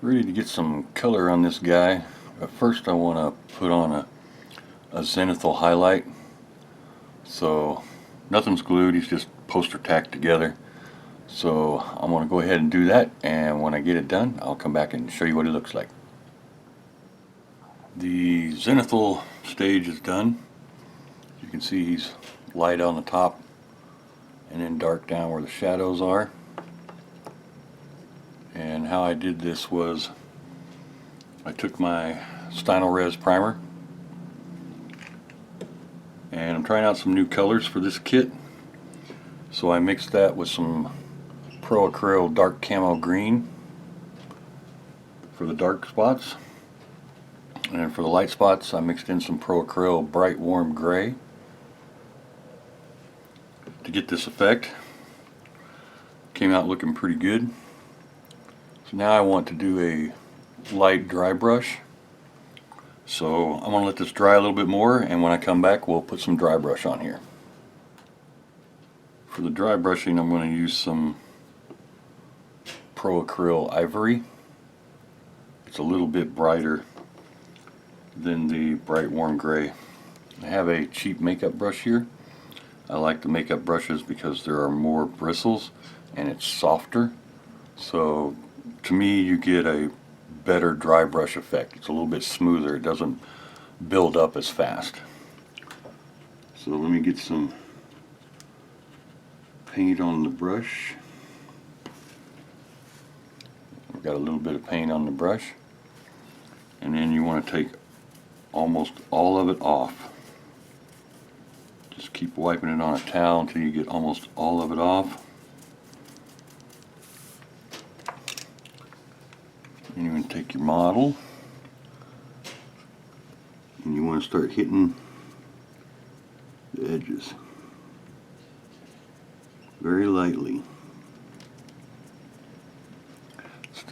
Ready to get some color on this guy, but first I want to put on a zenithal highlight. So nothing's glued, he's just poster tacked together. So I'm going to go ahead and do that, and when I get it done I'll come back and show you what it looks like. The zenithal stage is done. You can see he's light on the top and then dark down where the shadows are. And how I did this was I took my Stynylrez primer and I'm trying out some new colors for this kit. So I mixed that with some Pro Acryl dark camo green for the dark spots, and for the light spots I mixed in some Pro Acryl bright warm gray to get this effect. Came out looking pretty good. So now I want to do a light dry brush. So I'm going to let this dry a little bit more, and when I come back we'll put some dry brush on here. For the dry brushing I'm going to use some Pro Acryl Ivory. It's a little bit brighter than the bright warm gray. I have a cheap makeup brush here. I like the makeup brushes because there are more bristles and it's softer. So to me you get a better dry brush effect. It's a little bit smoother. It doesn't build up as fast. So let me get some paint on the brush. I've got a little bit of paint on the brush, and then you want to take almost all of it off. Just keep wiping it on a towel until you get almost all of it off. And you're going to take your model and you want to start hitting the edges very lightly.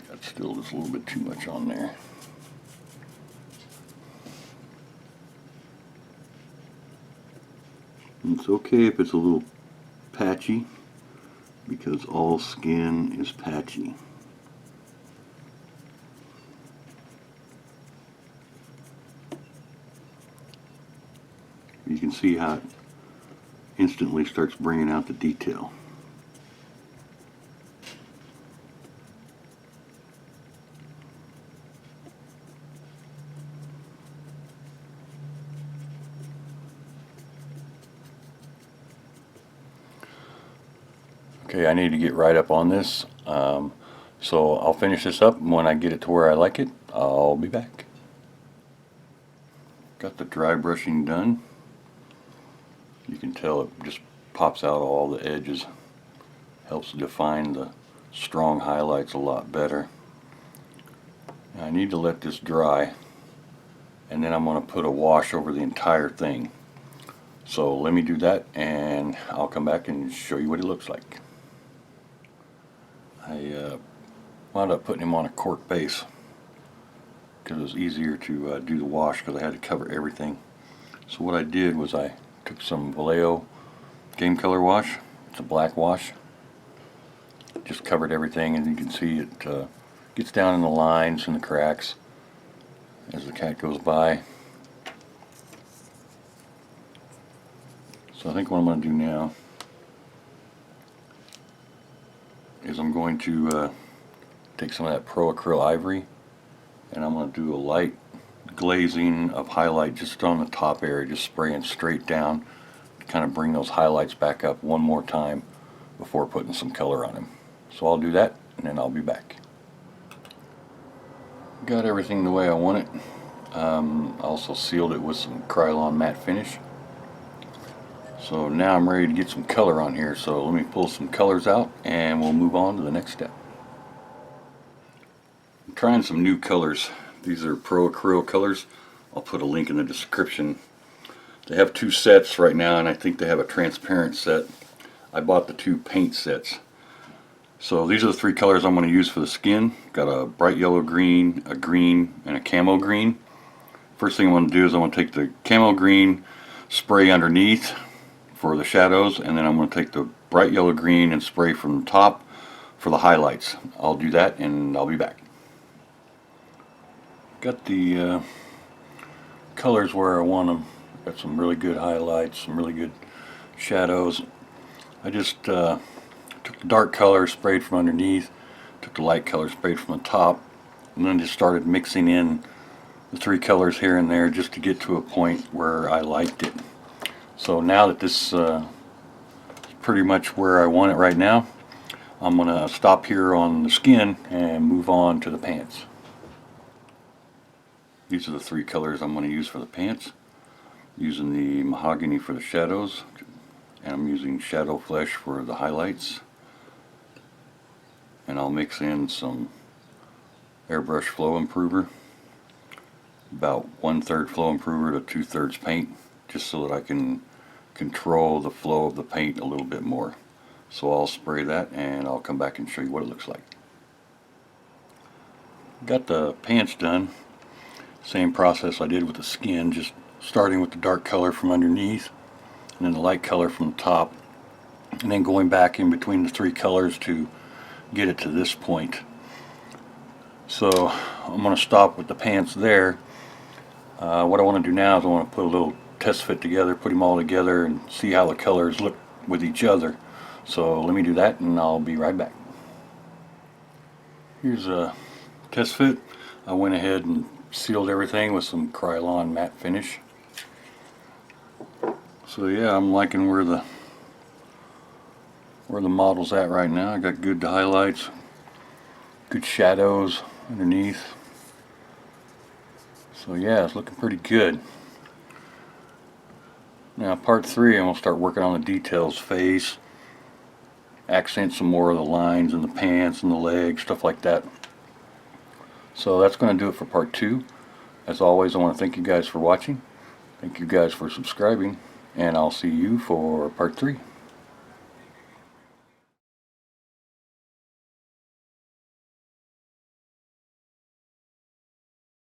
That's still just a little bit too much on there. And it's okay if it's a little patchy, because all skin is patchy. You can see how it instantly starts bringing out the detail. Okay, I need to get right up on this, so I'll finish this up, and when I get it to where I like it, I'll be back. Got the dry brushing done. You can tell it just pops out all the edges, helps define the strong highlights a lot better. Now I need to let this dry, and then I'm going to put a wash over the entire thing. So let me do that, and I'll come back and show you what it looks like. I wound up putting him on a cork base because it was easier to do the wash, because I had to cover everything. So what I did was I took some Vallejo Game Color wash. It's a black wash. Just covered everything, and you can see it gets down in the lines and the cracks as the cat goes by. So I think what I'm going to do now is I'm going to take some of that Pro Acryl Ivory, and I'm going to do a light glazing of highlight just on the top area, just spraying straight down to kind of bring those highlights back up one more time before putting some color on them. So I'll do that, and then I'll be back. Got everything the way I want it. Also sealed it with some Krylon matte finish. So now I'm ready to get some color on here, so let me pull some colors out and we'll move on to the next step. I'm trying some new colors. These are Pro Acryl colors. I'll put a link in the description. They have two sets right now, and I think they have a transparent set. I bought the two paint sets. So these are the three colors I'm going to use for the skin. Got a bright yellow green, a green, and a camo green. First thing I want to do is I want to take the camo green, spray underneath for the shadows, and then I'm going to take the bright yellow green and spray from the top for the highlights. I'll do that and I'll be back. Got the colors where I want them. Got some really good highlights, some really good shadows. I just took the dark color, sprayed from underneath, took the light color, sprayed from the top, and then just started mixing in the three colors here and there just to get to a point where I liked it. So now that this is pretty much where I want it right now, I'm going to stop here on the skin and move on to the pants. These are the three colors I'm going to use for the pants. Using the mahogany for the shadows, and I'm using shadow flesh for the highlights. And I'll mix in some airbrush flow improver, about 1/3 flow improver to 2/3 paint, just so that I can control the flow of the paint a little bit more. So I'll spray that and I'll come back and show you what it looks like. Got the pants done. Same process I did with the skin, just starting with the dark color from underneath and then the light color from the top, and then going back in between the three colors to get it to this point. So I'm going to stop with the pants there. What I want to do now is I want to put a little test fit together, put them all together and see how the colors look with each other. So let me do that and I'll be right back. Here's a test fit. I went ahead and sealed everything with some Krylon matte finish. So yeah, I'm liking where the model's at right now. I got good highlights, good shadows underneath. So yeah, it's looking pretty good. Now part 3, I'm going to start working on the details, face, accent some more of the lines in the pants and the legs, stuff like that. So that's going to do it for part 2. As always, I want to thank you guys for watching. Thank you guys for subscribing, and I'll see you for part 3.